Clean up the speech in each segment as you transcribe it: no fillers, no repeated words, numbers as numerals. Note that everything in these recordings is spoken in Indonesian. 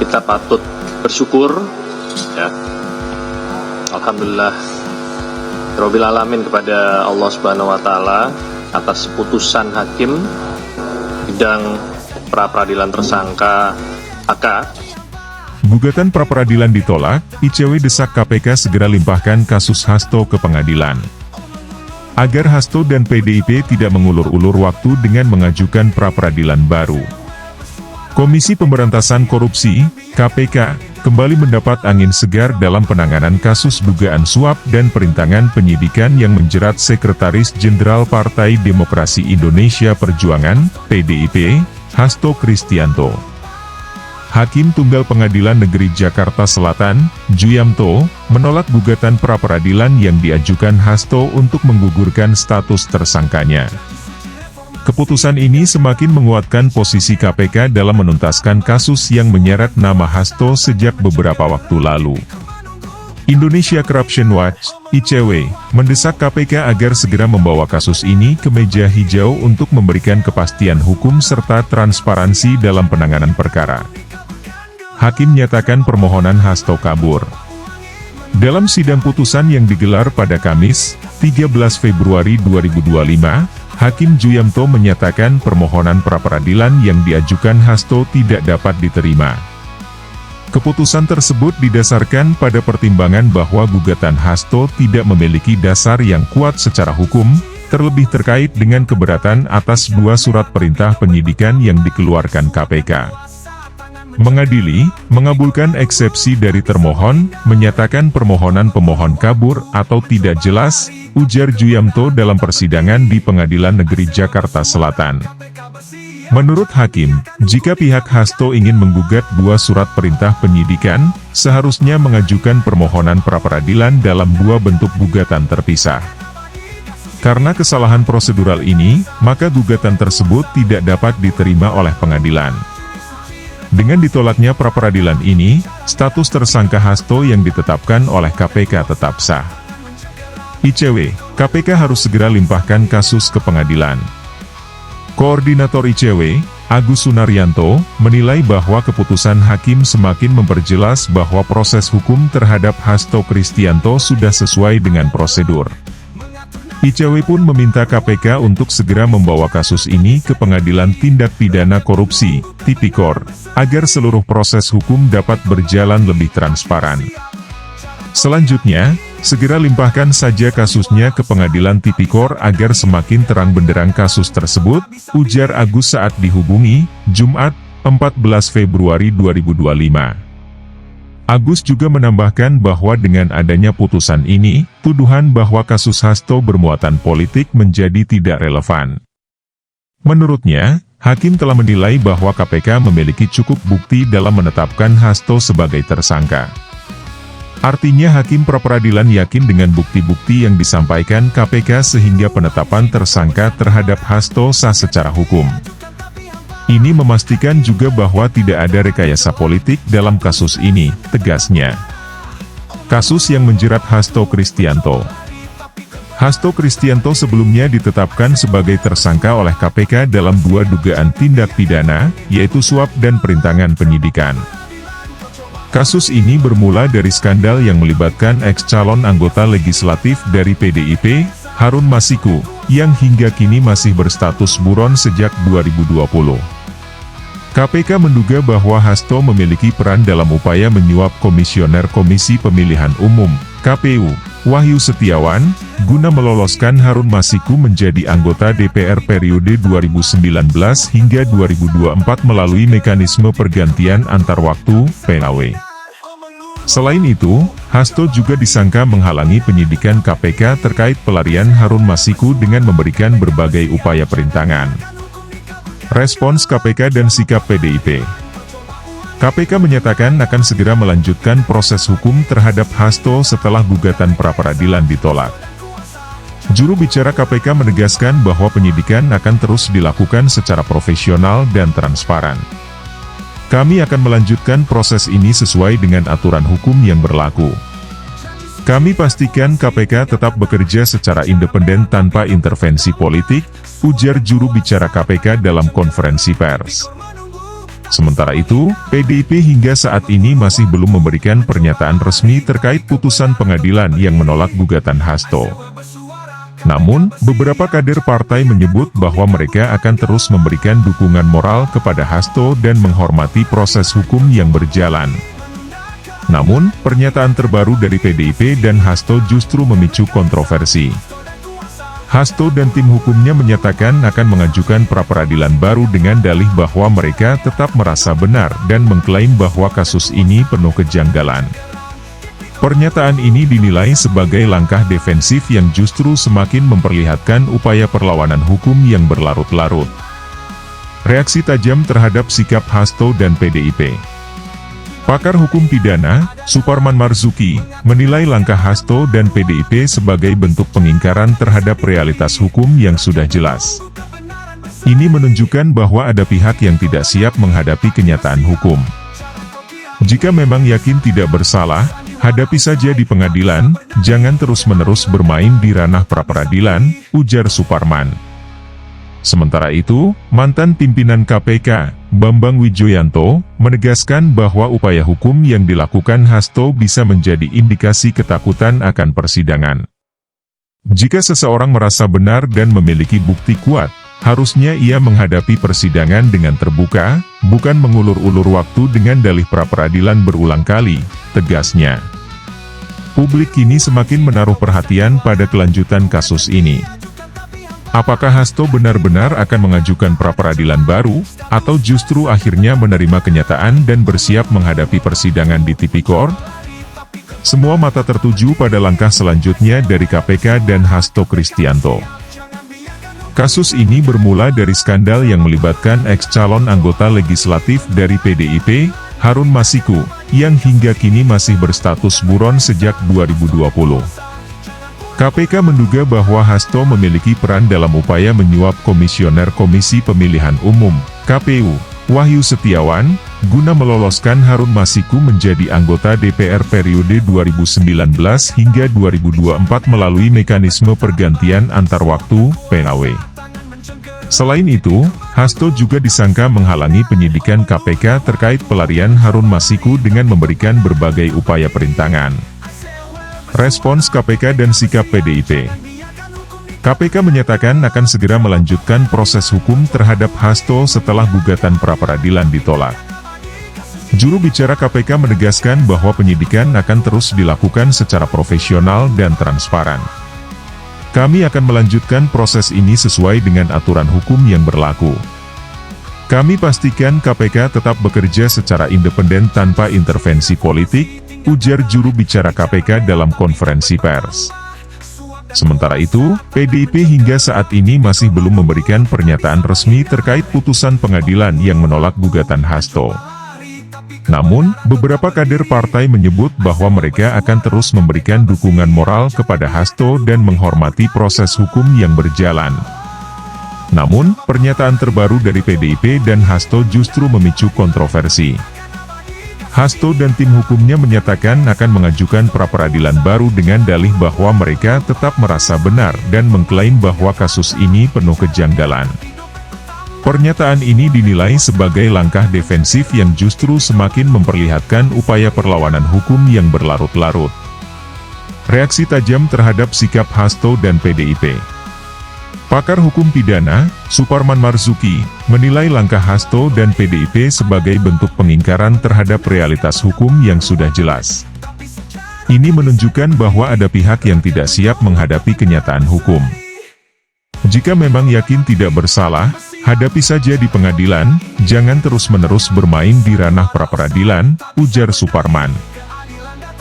kita patut bersyukur, ya. Alhamdulillah Rabbil Alamin kepada Allah Subhanahu wa Ta'ala atas putusan hakim bidang pra-peradilan tersangka AK. Gugatan pra-peradilan ditolak, ICW desak KPK segera limpahkan kasus Hasto ke pengadilan. Agar Hasto dan PDIP tidak mengulur-ulur waktu dengan mengajukan pra-peradilan baru. Komisi Pemberantasan Korupsi, KPK, kembali mendapat angin segar dalam penanganan kasus dugaan suap dan perintangan penyidikan yang menjerat Sekretaris Jenderal Partai Demokrasi Indonesia Perjuangan, PDIP, Hasto Kristianto. Hakim Tunggal Pengadilan Negeri Jakarta Selatan, Juyamto, menolak gugatan pra-peradilan yang diajukan Hasto untuk menggugurkan status tersangkanya. Keputusan ini semakin menguatkan posisi KPK dalam menuntaskan kasus yang menyeret nama Hasto sejak beberapa waktu lalu. Indonesia Corruption Watch, ICW, mendesak KPK agar segera membawa kasus ini ke meja hijau untuk memberikan kepastian hukum serta transparansi dalam penanganan perkara. Hakim nyatakan permohonan Hasto kabur. Dalam sidang putusan yang digelar pada Kamis, 13 Februari 2025, Hakim Juyamto menyatakan permohonan pra-peradilan yang diajukan Hasto tidak dapat diterima. Keputusan tersebut didasarkan pada pertimbangan bahwa gugatan Hasto tidak memiliki dasar yang kuat secara hukum, terlebih terkait dengan keberatan atas 2 surat perintah penyidikan yang dikeluarkan KPK. Mengadili, mengabulkan eksepsi dari termohon, menyatakan permohonan pemohon kabur atau tidak jelas, ujar Juyamto dalam persidangan di Pengadilan Negeri Jakarta Selatan. Menurut Hakim, jika pihak Hasto ingin menggugat 2 surat perintah penyidikan, seharusnya mengajukan permohonan pra-peradilan dalam 2 bentuk gugatan terpisah. Karena kesalahan prosedural ini, maka gugatan tersebut tidak dapat diterima oleh pengadilan. Dengan ditolaknya pra-peradilan ini, status tersangka Hasto yang ditetapkan oleh KPK tetap sah. ICW, KPK harus segera limpahkan kasus ke pengadilan. Koordinator ICW, Agus Sunaryanto, menilai bahwa keputusan hakim semakin memperjelas bahwa proses hukum terhadap Hasto Kristianto sudah sesuai dengan prosedur. ICW pun meminta KPK untuk segera membawa kasus ini ke Pengadilan Tindak Pidana Korupsi, Tipikor, agar seluruh proses hukum dapat berjalan lebih transparan. Selanjutnya, segera limpahkan saja kasusnya ke Pengadilan Tipikor agar semakin terang benderang kasus tersebut, ujar Agus saat dihubungi, Jumat, 14 Februari 2025. Agus juga menambahkan bahwa dengan adanya putusan ini, tuduhan bahwa kasus Hasto bermuatan politik menjadi tidak relevan. Menurutnya, Hakim telah menilai bahwa KPK memiliki cukup bukti dalam menetapkan Hasto sebagai tersangka. Artinya Hakim pra-peradilan yakin dengan bukti-bukti yang disampaikan KPK sehingga penetapan tersangka terhadap Hasto sah secara hukum. Ini memastikan juga bahwa tidak ada rekayasa politik dalam kasus ini, tegasnya. Kasus yang menjerat Hasto Kristianto. Hasto Kristianto sebelumnya ditetapkan sebagai tersangka oleh KPK dalam 2 dugaan tindak pidana, yaitu suap dan perintangan penyidikan. Kasus ini bermula dari skandal yang melibatkan ex-calon anggota legislatif dari PDIP, Harun Masiku, yang hingga kini masih berstatus buron sejak 2020. KPK menduga bahwa Hasto memiliki peran dalam upaya menyuap Komisioner Komisi Pemilihan Umum, KPU, Wahyu Setiawan, guna meloloskan Harun Masiku menjadi anggota DPR periode 2019 hingga 2024 melalui mekanisme pergantian antar waktu, PAW. Selain itu, Hasto juga disangka menghalangi penyidikan KPK terkait pelarian Harun Masiku dengan memberikan berbagai upaya perintangan. Respons KPK dan sikap PDIP. KPK menyatakan akan segera melanjutkan proses hukum terhadap Hasto setelah gugatan pra-peradilan ditolak. Juru bicara KPK menegaskan bahwa penyidikan akan terus dilakukan secara profesional dan transparan. Kami akan melanjutkan proses ini sesuai dengan aturan hukum yang berlaku. Kami pastikan KPK tetap bekerja secara independen tanpa intervensi politik, ujar juru bicara KPK dalam konferensi pers. Sementara itu, PDIP hingga saat ini masih belum memberikan pernyataan resmi terkait putusan pengadilan yang menolak gugatan Hasto. Namun, beberapa kader partai menyebut bahwa mereka akan terus memberikan dukungan moral kepada Hasto dan menghormati proses hukum yang berjalan. Namun, pernyataan terbaru dari PDIP dan Hasto justru memicu kontroversi. Hasto dan tim hukumnya menyatakan akan mengajukan pra-peradilan baru dengan dalih bahwa mereka tetap merasa benar dan mengklaim bahwa kasus ini penuh kejanggalan. Pernyataan ini dinilai sebagai langkah defensif yang justru semakin memperlihatkan upaya perlawanan hukum yang berlarut-larut. Reaksi tajam terhadap sikap Hasto dan PDIP. Pakar hukum pidana, Suparman Marzuki, menilai langkah Hasto dan PDIP sebagai bentuk pengingkaran terhadap realitas hukum yang sudah jelas. Ini menunjukkan bahwa ada pihak yang tidak siap menghadapi kenyataan hukum. Jika memang yakin tidak bersalah, hadapi saja di pengadilan, jangan terus-menerus bermain di ranah pra-peradilan, ujar Suparman. Sementara itu, mantan pimpinan KPK, Bambang Wijoyanto, menegaskan bahwa upaya hukum yang dilakukan Hasto bisa menjadi indikasi ketakutan akan persidangan. Jika seseorang merasa benar dan memiliki bukti kuat, harusnya ia menghadapi persidangan dengan terbuka, bukan mengulur-ulur waktu dengan dalih pra-peradilan berulang kali, tegasnya. Publik kini semakin menaruh perhatian pada kelanjutan kasus ini. Apakah Hasto benar-benar akan mengajukan pra-peradilan baru, atau justru akhirnya menerima kenyataan dan bersiap menghadapi persidangan di Tipikor? Semua mata tertuju pada langkah selanjutnya dari KPK dan Hasto Kristianto. Kasus ini bermula dari skandal yang melibatkan ex-calon anggota legislatif dari PDIP, Harun Masiku, yang hingga kini masih berstatus buron sejak 2020. KPK menduga bahwa Hasto memiliki peran dalam upaya menyuap Komisioner Komisi Pemilihan Umum, KPU, Wahyu Setiawan, guna meloloskan Harun Masiku menjadi anggota DPR periode 2019 hingga 2024 melalui mekanisme pergantian antar waktu, PAW. Selain itu, Hasto juga disangka menghalangi penyidikan KPK terkait pelarian Harun Masiku dengan memberikan berbagai upaya perintangan. Respons KPK dan sikap PDIP. KPK menyatakan akan segera melanjutkan proses hukum terhadap Hasto setelah gugatan pra-peradilan ditolak. Juru bicara KPK menegaskan bahwa penyidikan akan terus dilakukan secara profesional dan transparan. Kami akan melanjutkan proses ini sesuai dengan aturan hukum yang berlaku. Kami pastikan KPK tetap bekerja secara independen tanpa intervensi politik, ujar juru bicara KPK dalam konferensi pers. Sementara itu, PDIP hingga saat ini masih belum memberikan pernyataan resmi terkait putusan pengadilan yang menolak gugatan Hasto. Namun, beberapa kader partai menyebut bahwa mereka akan terus memberikan dukungan moral kepada Hasto dan menghormati proses hukum yang berjalan. Namun, pernyataan terbaru dari PDIP dan Hasto justru memicu kontroversi. Hasto dan tim hukumnya menyatakan akan mengajukan pra-peradilan baru dengan dalih bahwa mereka tetap merasa benar dan mengklaim bahwa kasus ini penuh kejanggalan. Pernyataan ini dinilai sebagai langkah defensif yang justru semakin memperlihatkan upaya perlawanan hukum yang berlarut-larut. Reaksi tajam terhadap sikap Hasto dan PDIP. Pakar hukum pidana, Suparman Marzuki, menilai langkah Hasto dan PDIP sebagai bentuk pengingkaran terhadap realitas hukum yang sudah jelas. Ini menunjukkan bahwa ada pihak yang tidak siap menghadapi kenyataan hukum. Jika memang yakin tidak bersalah, hadapi saja di pengadilan, jangan terus-menerus bermain di ranah pra-peradilan, ujar Suparman.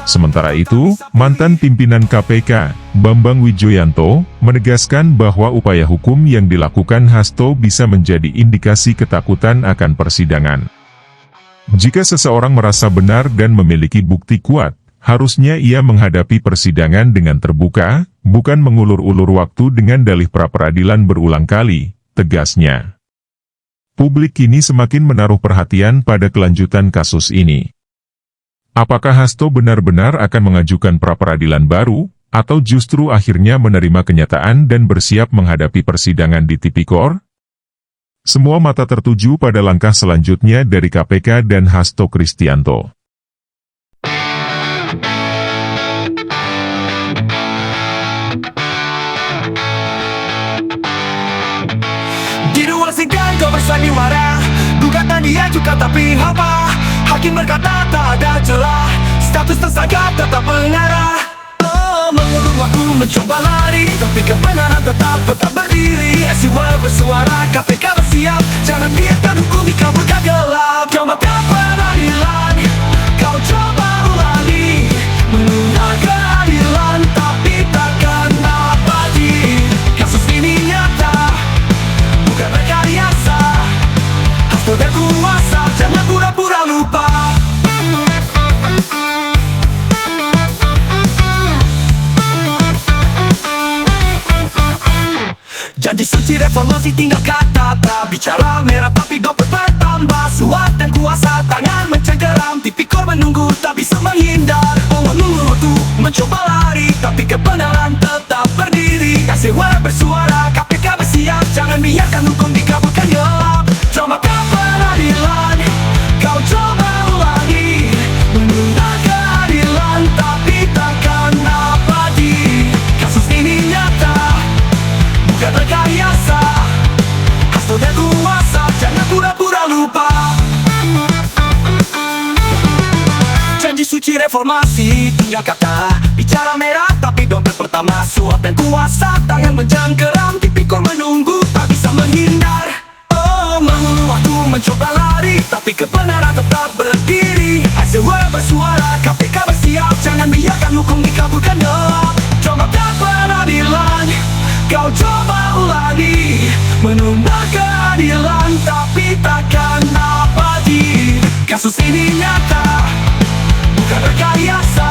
Sementara itu, mantan pimpinan KPK, Bambang Wijoyanto, menegaskan bahwa upaya hukum yang dilakukan Hasto bisa menjadi indikasi ketakutan akan persidangan. Jika seseorang merasa benar dan memiliki bukti kuat, harusnya ia menghadapi persidangan dengan terbuka, bukan mengulur-ulur waktu dengan dalih pra-peradilan berulang kali, tegasnya. Publik kini semakin menaruh perhatian pada kelanjutan kasus ini. Apakah Hasto benar-benar akan mengajukan pra-peradilan baru, atau justru akhirnya menerima kenyataan dan bersiap menghadapi persidangan di Tipikor? Semua mata tertuju pada langkah selanjutnya dari KPK dan Hasto Kristianto. Di ruang sidang kau bersandiwara, gugatan diajukan tapi hampa. Hakim berkata tak ada celah, status tersangka tetap mengarah. Mengulur waktu mencoba lari, tapi kebenaran tetap berdiri. SJW bersuara, KPK bersiap, jangan biarkan hukum dikabulkan gelap. Kau makan peradilan, kau coba ulangi, menunda keadilan tapi takkan abadi. Kasus ini nyata, bukan rekayasa. Hasto berkuasa, jangan pura-pura lupa. Janji suci reformasi tinggal kata-kata, bicara merah tapi dompet bertambah. Suap dan kuasa tangan mencengkeram, tipikor menunggu tak bisa menghindar. Mengulur waktu mencoba lari, tapi kebenaran tetap berdiri. SJW bersuara, KPK bersiap, jangan biarkan hukum dikabulkan gelap. Coba peradilan, kau coba ulangi, menunda keadilan tapi takkan abadi. Kasus ini nyata, bukan rekayasa. Hasto dan kuasa, jangan pura-pura lupa. Janji suci reformasi tinggal kata, bicara merah tapi dompet pertama. Suap dan kuasa tangan menjangkeram, tipikor menunggu tak bisa menghindar. Mengulur waktu mencoba lari, tapi kebenaran tetap berdiri. SJW bersuara, KPK bersiap, jangan biarkan hukum dikabulkan gelap. Coba peradilan, kau coba ulangi, menunda keadilan tapi takkan abadi. Kasus ini nyata, bukan rekayasa.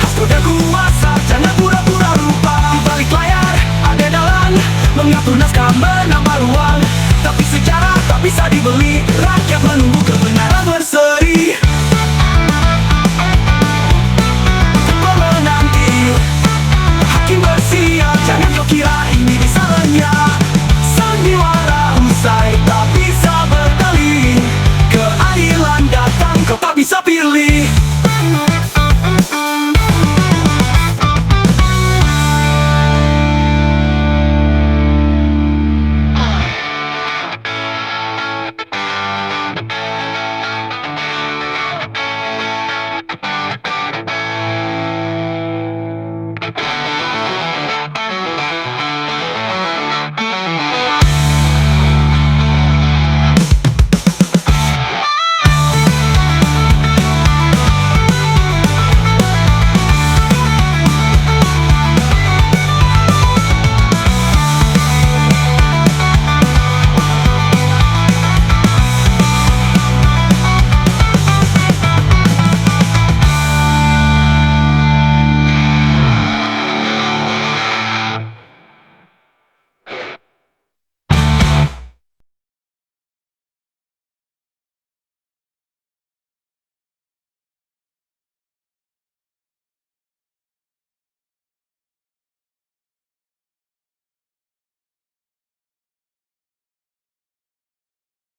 Hasto dan kuasa, jangan pura-pura lupa. Di balik layar ada dalang, mengatur naskah menambah ruang, tapi sejarah tak bisa dibeli. Rakyat menunggu kebenaran berseri. Untuk menanti hakim bersiap, jangan kau kira ini bisa lenyap. Sandiwara usai tak bisa berteling, keadilan datang kau tak bisa pilih.